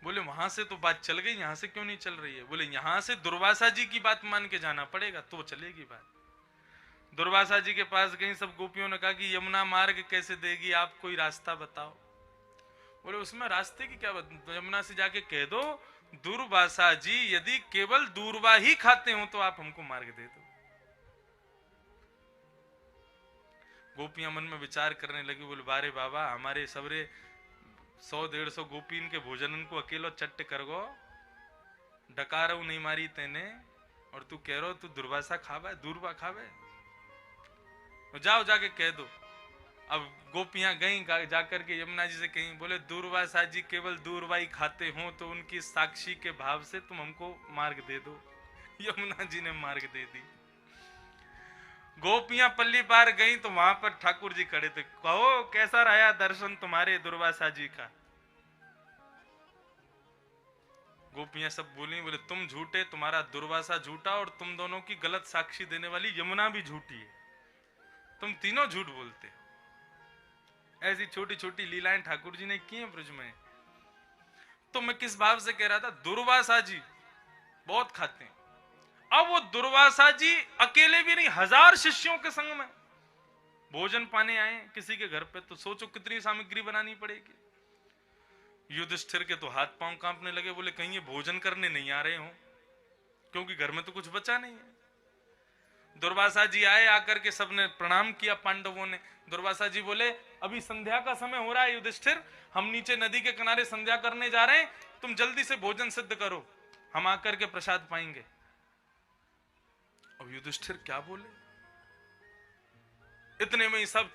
बोले वहां से तो बात चल गई, यहां से क्यों नहीं चल रही है? बोले यहां से दुर्वासा जी की बात मान के जाना पड़ेगा तो चलेगी बात। दुर्वासा जी के पास गई, सब गोपियों ने कहा कि यमुना मार्ग कैसे देगी, आप कोई रास्ता बताओ। बोले उसमें रास्ते की क्या बात, यमुना से जाके कह दो दुर्वासा जी यदि केवल दूरवा ही खाते हो तो आप हमको मार्ग दे दो। गोपियां मन में विचार करने लगी, बोले बारे बाबा हमारे सबरे 100-150 गोपीन के भोजन को अकेलो चट्ट कर गो, डकारो नहीं मारी तेने, और तू कह रो तू दुर्वासा खावे, दूरवा खावे, तो जाओ जाके कह दो। अब गोपियां गई जाकर के यमुना जी से कहीं, बोले दूरवासा जी केवल दूरवा ही खाते हो तो उनकी साक्षी के भाव से तुम हमको मार्ग दे दो। यमुना जी ने मार्ग दे दी। गोपियां पल्ली पार गई तो वहां पर ठाकुर जी खड़े थे, कहो कैसा रहा दर्शन तुम्हारे दुर्वासा जी का? गोपियां सब बोली, बोले तुम झूठे, तुम्हारा दुर्वासा झूठा, और तुम दोनों की गलत साक्षी देने वाली यमुना भी झूठी है, तुम तीनों झूठ बोलते हो। ऐसी छोटी छोटी लीलाएं ठाकुर जी ने की हैं ब्रज में। तो मैं किस भाव से कह रहा था, दुर्वासा जी बहुत खाते हैं। अब वो दुर्वासा जी अकेले भी नहीं, 1000 शिष्यों के संग में भोजन पाने आए किसी के घर पे, तो सोचो कितनी सामग्री बनानी पड़ेगी। युधिष्ठिर के तो हाथ पांव कांपने लगे, बोले कहीं ये भोजन करने नहीं आ रहे हो, क्योंकि घर में तो कुछ बचा नहीं है। दुर्वासा जी आए, आकर के सबने प्रणाम किया पांडवों ने। दुर्वासा जी बोले अभी संध्या का समय हो रहा है युधिष्ठिर, हम नीचे नदी के किनारे संध्या करने जा रहे हैं, तुम जल्दी से भोजन सिद्ध करो, हम आकर के प्रसाद पाएंगे। अब युधिष्ठिर क्या बोले, इतने में ही सब